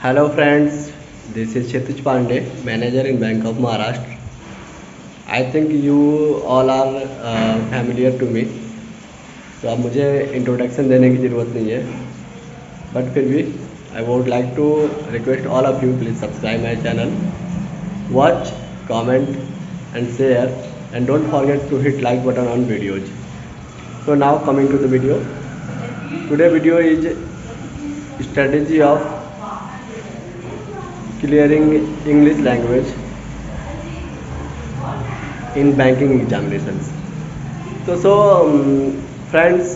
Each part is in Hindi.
Hello friends, this is Kshitij Pandey, manager in Bank of Maharashtra. I think you all are familiar to me, तो अब मुझे इंट्रोडक्शन देने की ज़रूरत नहीं है, बट फिर भी I would like to request all of you please subscribe my channel, watch, comment and share, and don't forget to hit like button on videos. So now coming to the video. Today video is strategy of clearing English language in banking examinations. So friends,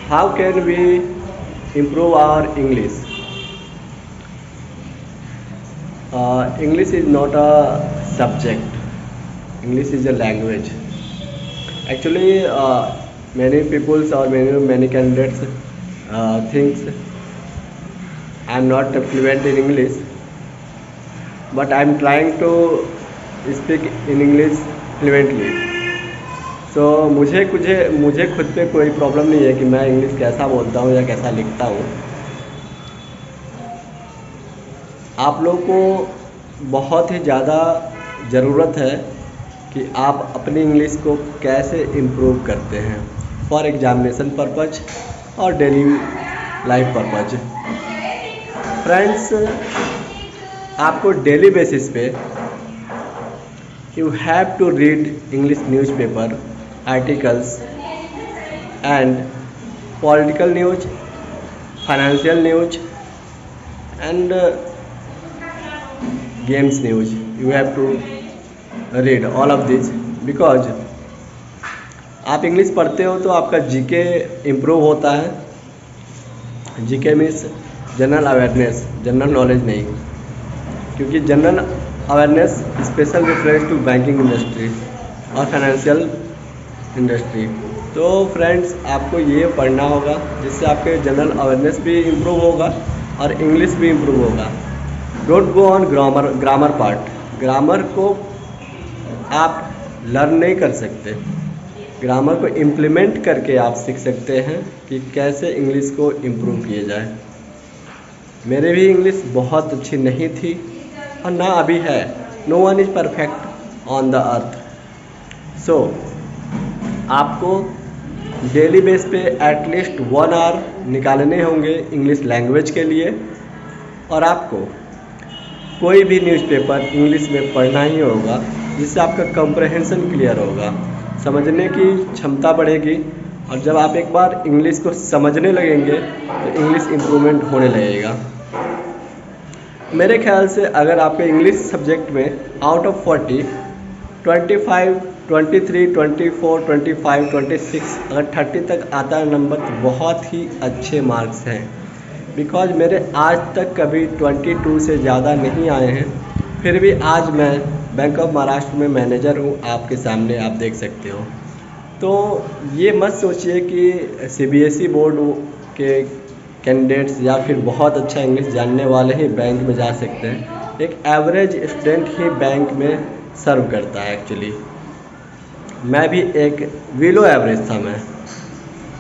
how can we improve our English? English is not a subject. English is a language. Actually, many people or many candidates thinks I am not fluent in English, but I am trying to speak in English fluently. So मुझे खुद पे कोई प्रॉब्लम नहीं है कि मैं इंग्लिश कैसा बोलता हूँ या कैसा लिखता हूँ. आप लोगों को बहुत ही ज़्यादा ज़रूरत है कि आप अपनी इंग्लिश को कैसे इम्प्रूव करते हैं फॉर एग्जामिनेशन पर्पज और डेली लाइफ पर्पज. फ्रेंड्स, आपको डेली बेसिस पे you have to read English newspaper articles and political news, financial news and games news. You have to read all of this because आप इंग्लिश पढ़ते हो तो आपका जीके इम्प्रूव होता है. GK means general awareness, general knowledge नहीं, क्योंकि general awareness special reference to banking industry और फाइनेंशियल इंडस्ट्री. तो फ्रेंड्स, आपको ये पढ़ना होगा जिससे आपके जनरल अवेयरनेस भी इम्प्रूव होगा और इंग्लिश भी इम्प्रूव होगा. Don't go on grammar part. Grammar को आप लर्न नहीं कर सकते, ग्रामर को इम्प्लीमेंट करके आप सीख सकते हैं कि कैसे इंग्लिश को इम्प्रूव किया जाए. मेरे भी इंग्लिश बहुत अच्छी नहीं थी और ना अभी है. No one is perfect on the earth. So आपको डेली बेस पे एटलीस्ट 1 आवर निकालने होंगे इंग्लिश लैंग्वेज के लिए, और आपको कोई भी न्यूज़पेपर इंग्लिश में पढ़ना ही होगा जिससे आपका कंप्रहेंशन क्लियर होगा, समझने की क्षमता बढ़ेगी. और जब आप एक बार इंग्लिश को समझने लगेंगे तो इंग्लिश इम्प्रूवमेंट होने लगेगा. मेरे ख्याल से अगर आपके इंग्लिश सब्जेक्ट में आउट ऑफ 40 25 23 24 25 26 अगर 30 तक आता है नंबर तो बहुत ही अच्छे मार्क्स हैं. बिकॉज मेरे आज तक कभी 22 से ज़्यादा नहीं आए हैं, फिर भी आज मैं बैंक ऑफ महाराष्ट्र में मैनेजर हूँ. आपके सामने आप देख सकते हो. तो ये मत सोचिए कि सीबीएसई बोर्ड के कैंडिडेट्स या फिर बहुत अच्छा इंग्लिश जानने वाले ही बैंक में जा सकते हैं. एक एवरेज स्टूडेंट ही बैंक में सर्व करता है. एक्चुअली मैं भी एक बिलो एवरेज था मैं,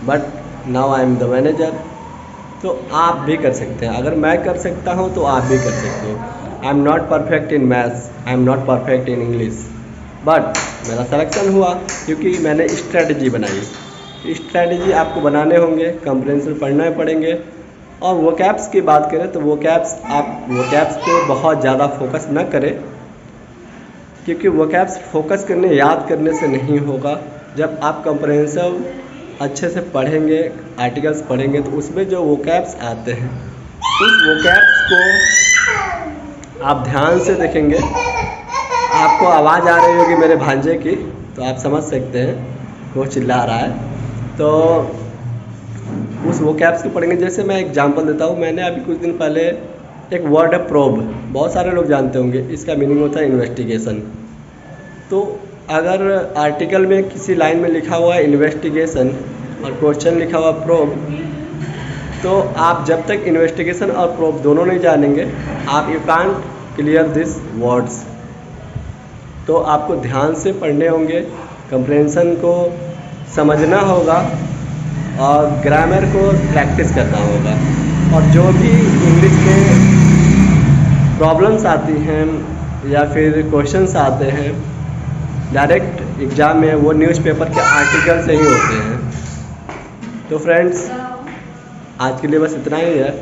but now I am the manager. तो आप भी कर सकते हैं. अगर मैं कर सकता हूँ तो आप भी कर सकते हो. I am not perfect in maths, I am not perfect in English, but मेरा सिलेक्शन हुआ क्योंकि मैंने स्ट्रेटजी बनाई. स्ट्रेटजी आपको बनाने होंगे, कंप्रेहेंशन पढ़ने पड़ेंगे. और वोकैब्स की बात करें तो वोकैब्स पे बहुत ज़्यादा फोकस ना करें, क्योंकि वोकैब्स फोकस करने याद करने से नहीं होगा. जब आप कंप्रेहेंसिव अच्छे से पढ़ेंगे, आर्टिकल्स पढ़ेंगे, तो उसमें जो वोकैब्स आते हैं उस वोकैब्स को आप ध्यान से देखेंगे. आपको आवाज़ आ रही होगी मेरे भांजे की, तो आप समझ सकते हैं वो चिल्ला रहा है. तो उस वोकैब्स को पढ़ेंगे. जैसे मैं एग्जांपल देता हूँ, मैंने अभी कुछ दिन पहले एक वर्ड है प्रोब, बहुत सारे लोग जानते होंगे. इसका मीनिंग होता है इन्वेस्टिगेशन. तो अगर आर्टिकल में किसी लाइन में लिखा हुआ है इन्वेस्टिगेशन और क्वेश्चन लिखा हुआ प्रोब, तो आप जब तक इन्वेस्टिगेशन और प्रोब दोनों नहीं जानेंगे, आप you can't clear this words. तो आपको ध्यान से पढ़ने होंगे, कंप्रेहेंशन को समझना होगा और ग्रामर को प्रैक्टिस करना होगा. और जो भी इंग्लिश में प्रॉब्लम्स आती हैं या फिर क्वेश्चंस आते हैं डायरेक्ट एग्ज़ाम में, वो न्यूज़पेपर के आर्टिकल से ही होते हैं। तो फ्रेंड्स, आज के लिए बस इतना ही है।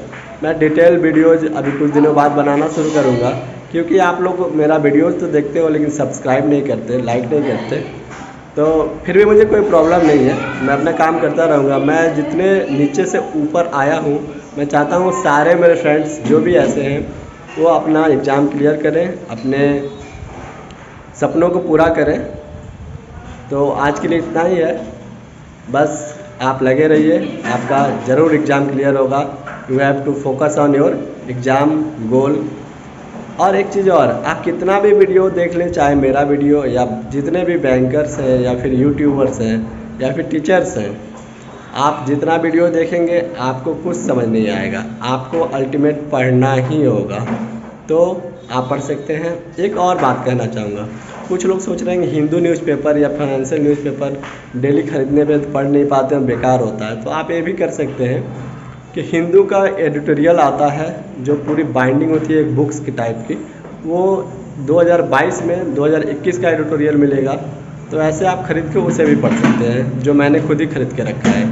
मैं डिटेल वीडियोज़ अभी कुछ दिनों बाद बनाना शुरू करूँगा, क्योंकि आप लोग मेरा वीडियोज़ तो देखते हो लेकिन सब्सक्राइब नहीं करते, लाइक नहीं करते। तो फिर भी मुझे कोई प्रॉब्लम नहीं है, मैं अपना काम करता रहूँगा। मैं जितने नीचे से ऊपर आया हूँ, मैं चाहता हूँ सारे मेरे फ्रेंड्स जो भी ऐसे हैं वो अपना एग्ज़ाम क्लियर करें, अपने सपनों को पूरा करें। तो आज के लिए इतना ही है, बस आप लगे रहिए, आपका ज़रूर एग्ज़ाम क्लियर होगा। You have to focus on your exam goal. और एक चीज़ और, आप कितना भी वीडियो देख लें, चाहे मेरा वीडियो या जितने भी बैंकर्स हैं या फिर यूट्यूबर्स हैं या फिर टीचर्स हैं, आप जितना वीडियो देखेंगे आपको कुछ समझ नहीं आएगा, आपको अल्टीमेट पढ़ना ही होगा। तो आप पढ़ सकते हैं। एक और बात कहना चाहूँगा, कुछ लोग सोच रहे हैं कि हिंदू न्यूज़पेपर या फाइनेंशियल न्यूज़पेपर डेली खरीदने पे पढ़ नहीं पाते हैं, बेकार होता है। तो आप ये भी कर सकते हैं कि हिंदू का एडिटोरियल आता है जो पूरी बाइंडिंग होती है एक बुक्स की टाइप की, वो 2022 में 2021 का एडिटोरियल मिलेगा। तो ऐसे आप खरीद के उसे भी पढ़ सकते हैं, जो मैंने खुद ही खरीद के रखा है।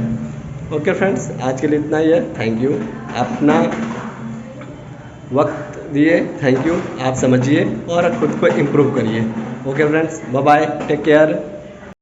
ओके फ्रेंड्स, आज के लिए इतना ही है। थैंक यू, अपना वक्त दिए, थैंक यू। आप समझिए और खुद को इम्प्रूव करिए। Okay friends, bye bye, take care.